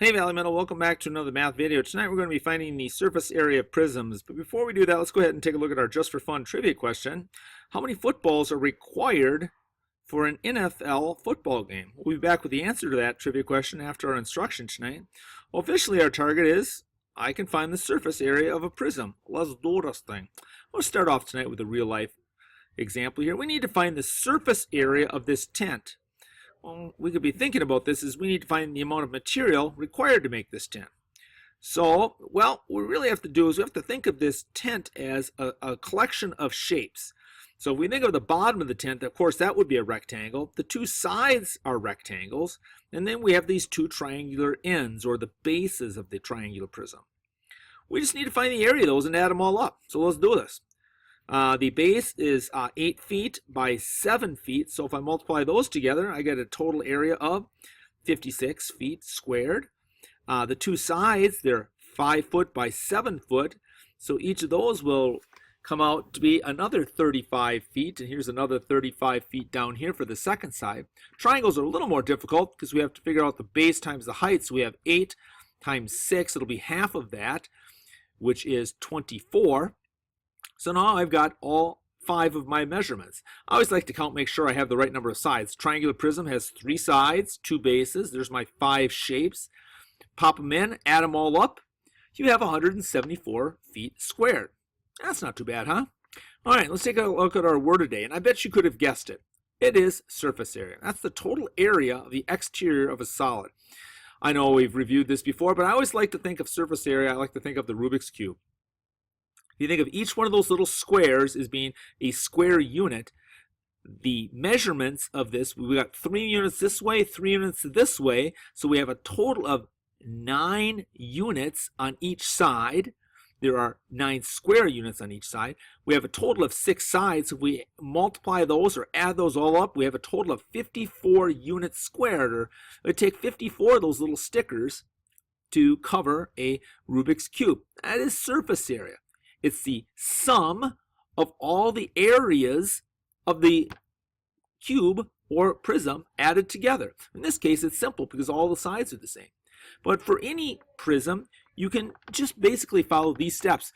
Hey Valley Metal, welcome back to another math video. Tonight we're going to be finding the surface area of prisms. But before we do that, let's go ahead and take a look at our just for fun trivia question. How many footballs are required for an NFL football game? We'll be back with the answer to that trivia question after our instruction tonight. Well, officially our target is, I can find the surface area of a prism. Let's do this thing. We'll start off tonight with a real life example here. We need to find the surface area of this tent. Well, we could be thinking about this is we need to find the amount of material required to make this tent. So, well, what we really have to do is we have to think of this tent as a collection of shapes. So if we think of the bottom of the tent, of course, that would be a rectangle. The two sides are rectangles. And then we have these two triangular ends, or the bases of the triangular prism. We just need to find the area of those and add them all up. So let's do this. The base is 8 feet by 7 feet, so if I multiply those together, I get a total area of 56 feet squared. The two sides, they're 5 foot by 7 foot, so each of those will come out to be another 35 feet, and here's another 35 feet down here for the second side. Triangles are a little more difficult because we have to figure out the base times the height, so we have 8 times 6, it'll be half of that, which is 24. So now I've got all 5 of my measurements. I always like to count, make sure I have the right number of sides. Triangular prism has 3 sides, 2 bases. There's my 5 shapes. Pop them in, add them all up. You have 174 feet squared. That's not too bad, huh? All right, let's take a look at our word today. And I bet you could have guessed it. It is surface area. That's the total area of the exterior of a solid. I know we've reviewed this before, but I always like to think of surface area. I like to think of the Rubik's Cube. You think of each one of those little squares as being a square unit. The measurements of this, we got 3 units this way, 3 units this way, so we have a total of 9 units on each side. There are 9 square units on each side. We have a total of 6 sides. If we multiply those or add those all up, we have a total of 54 units squared. Or it would take 54 of those little stickers to cover a Rubik's Cube. That is surface area. It's the sum of all the areas of the cube or prism added together. In this case, it's simple because all the sides are the same. But for any prism, you can just basically follow these steps.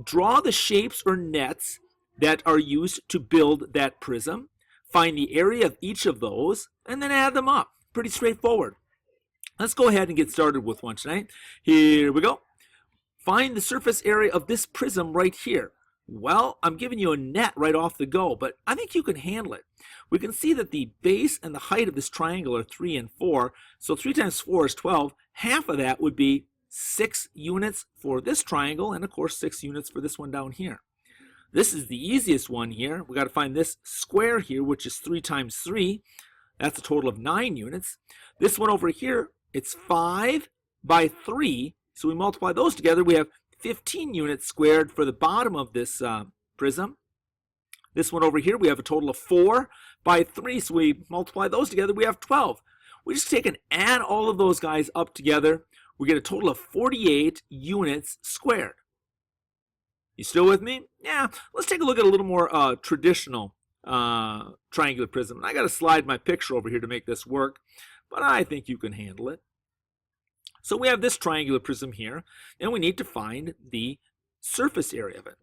Draw the shapes or nets that are used to build that prism. Find the area of each of those, and then add them up. Pretty straightforward. Let's go ahead and get started with one tonight. Here we go. Find the surface area of this prism right here. Well, I'm giving you a net right off the go, but I think you can handle it. We can see that the base and the height of this triangle are 3 and 4. So 3 times 4 is 12. Half of that would be 6 units for this triangle, and of course 6 units for this one down here. This is the easiest one here. We got to find this square here, which is 3 times 3. That's a total of 9 units. This one over here, it's 5 by 3. So we multiply those together, we have 15 units squared for the bottom of this prism. This one over here, we have a total of 4 by 3. So we multiply those together, we have 12. We just take and add all of those guys up together. We get a total of 48 units squared. You still with me? Yeah, let's take a look at a little more traditional triangular prism. I got to slide my picture over here to make this work, but I think you can handle it. So we have this triangular prism here, and we need to find the surface area of it.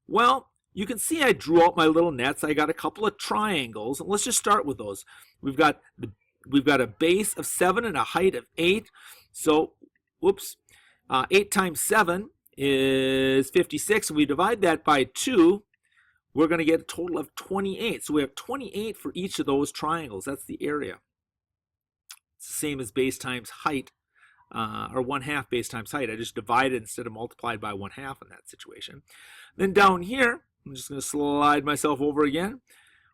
Well, you can see I drew out my little nets. I got a couple of triangles, and let's just start with those. We've got a base of 7 and a height of 8. So, 8 times 7 is 56. We divide that by 2. We're going to get a total of 28. So we have 28 for each of those triangles. That's the area. It's the same as base times height. Or 1/2 base times height. I just divided instead of multiplied by 1/2 in that situation. Then down here, I'm just going to slide myself over again.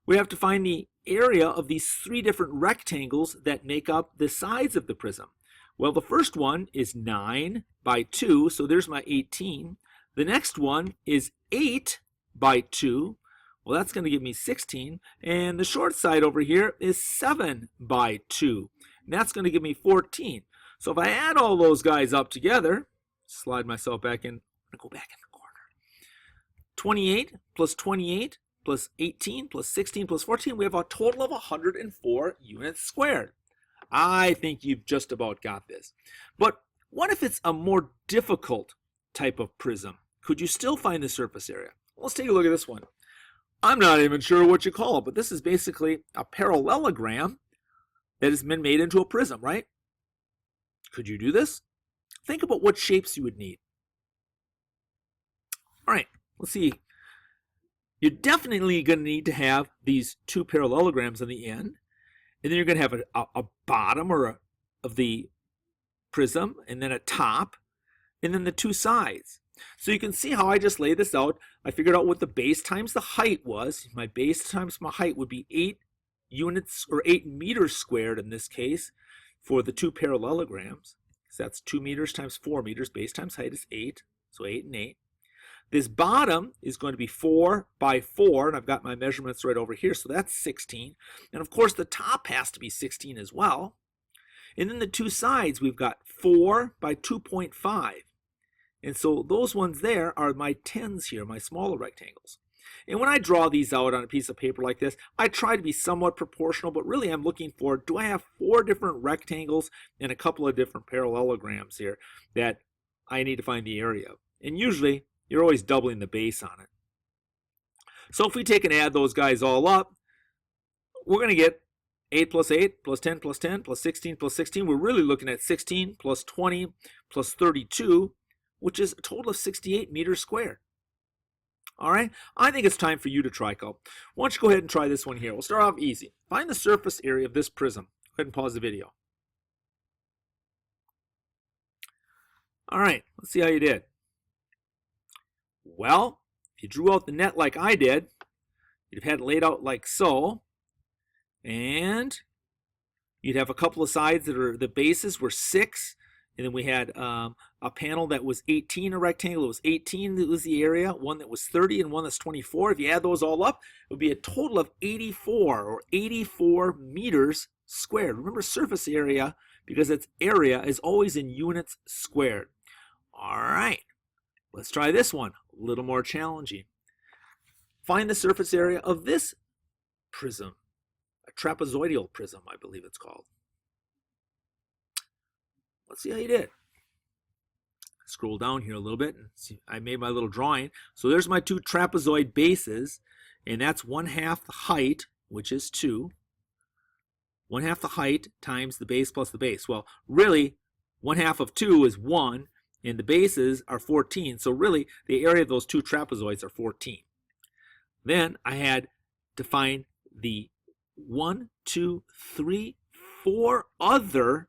We have to find the area of these 3 different rectangles that make up the sides of the prism. Well, the first one is 9 by 2, so there's my 18. The next one is 8 by 2. Well, that's going to give me 16. And the short side over here is 7 by 2. And that's going to give me 14. So if I add all those guys up together, slide myself back in, I'm going to go back in the corner. 28 plus 28 plus 18 plus 16 plus 14, we have a total of 104 units squared. I think you've just about got this. But What if it's a more difficult type of prism? Could you still find the surface area? Let's take a look at this one. I'm not even sure what you call it, but this is basically a parallelogram that has been made into a prism, right? Could you do this? Think about what shapes you would need. All right, let's see. You're definitely going to need to have these two parallelograms on the end, and then you're going to have a bottom of the prism, and then a top, and then the two sides. So you can see how I just laid this out. I figured out what the base times the height was. My base times my height would be 8 units, or 8 meters squared in this case, for the two parallelograms. So that's 2 meters times 4 meters. Base times height is 8, so 8 and 8. This bottom is going to be 4 by 4, and I've got my measurements right over here, so that's 16. And of course the top has to be 16 as well. And then the two sides, we've got 4 by 2.5. And so those ones there are my 10s here, my smaller rectangles. And when I draw these out on a piece of paper like this, I try to be somewhat proportional, but really I'm looking for, do I have 4 different rectangles and a couple of different parallelograms here that I need to find the area of? And usually you're always doubling the base on it. So if we take and add those guys all up, we're going to get 8 plus 8 plus 10 plus 10 plus 16 plus 16. We're really looking at 16 plus 20 plus 32, which is a total of 68 meters squared. All right, I think it's time for you to try, Cole. Why don't you go ahead and try this one here. We'll start off easy. Find the surface area of this prism. Go ahead and pause the video. All right, let's see how you did. Well, if you drew out the net like I did, you'd have had it laid out like so, and you'd have a couple of sides that are, the bases were 6, and then we had a panel that was 18, a rectangle that was 18, that was the area, one that was 30, and one that's 24. If you add those all up, it would be a total of 84, or 84 meters squared. Remember, surface area, because its area is always in units squared. All right, let's try this one, a little more challenging. Find the surface area of this prism, a trapezoidal prism, I believe it's called. Let's see how you did. Scroll down here a little bit and see. I made my little drawing. So there's my two trapezoid bases, and that's 1/2 the height, which is 2. 1/2 the height times the base plus the base. Well, really, 1/2 of 2 is 1, and the bases are 14. So really, the area of those two trapezoids are 14. Then I had to find the 1, 2, 3, 4 other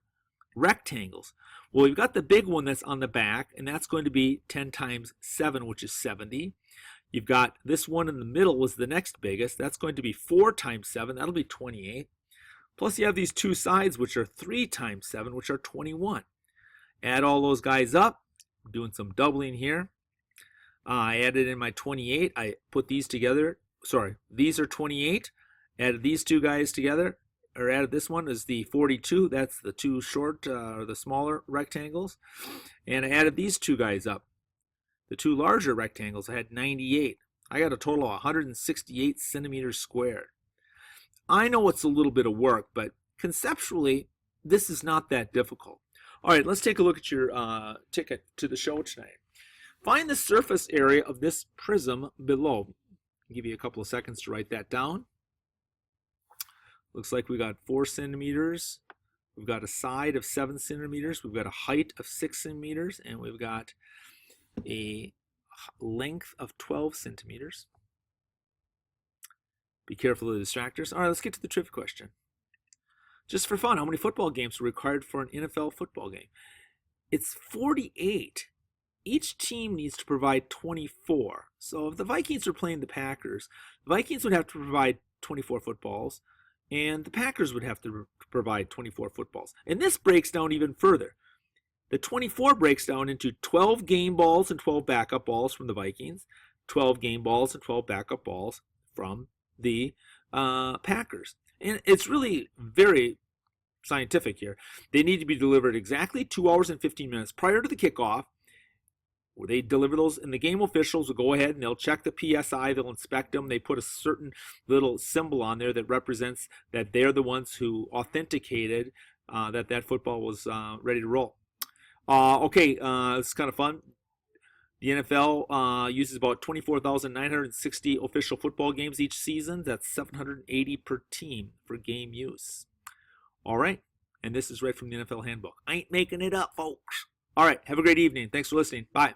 rectangles. Well, we've got the big one that's on the back, and that's going to be 10 times 7, which is 70. You've got this one in the middle was the next biggest. That's going to be 4 times 7. That'll be 28. Plus you have these two sides, which are 3 times 7, which are 21. Add all those guys up. I'm doing some doubling here. I added in my 28. I put these together. Sorry, these are 28. Added these two guys together. Or added this one is the 42. That's the two short or the smaller rectangles. And I added these two guys up. The two larger rectangles, I had 98. I got a total of 168 centimeters squared. I know it's a little bit of work, but conceptually, this is not that difficult. All right, let's take a look at your ticket to the show tonight. Find the surface area of this prism below. I'll give you a couple of seconds to write that down. Looks like we got 4 centimeters. We've got a side of 7 centimeters. We've got a height of 6 centimeters. And we've got a length of 12 centimeters. Be careful of the distractors. All right, let's get to the trivia question. Just for fun, how many football games are required for an NFL football game? It's 48. Each team needs to provide 24. So if the Vikings are playing the Packers, the Vikings would have to provide 24 footballs, and the Packers would have to provide 24 footballs. And this breaks down even further. The 24 breaks down into 12 game balls and 12 backup balls from the Vikings, 12 game balls and 12 backup balls from the Packers. And it's really very scientific here. They need to be delivered exactly 2 hours and 15 minutes prior to the kickoff. Where they deliver those, and the game officials will go ahead and they'll check the PSI, they'll inspect them, they put a certain little symbol on there that represents that they're the ones who authenticated that football was ready to roll. Okay, it's kind of fun. The NFL uses about 24,960 official football games each season. That's 780 per team for game use. All right, and this is right from the NFL handbook. I ain't making it up, folks. All right, have a great evening. Thanks for listening. Bye.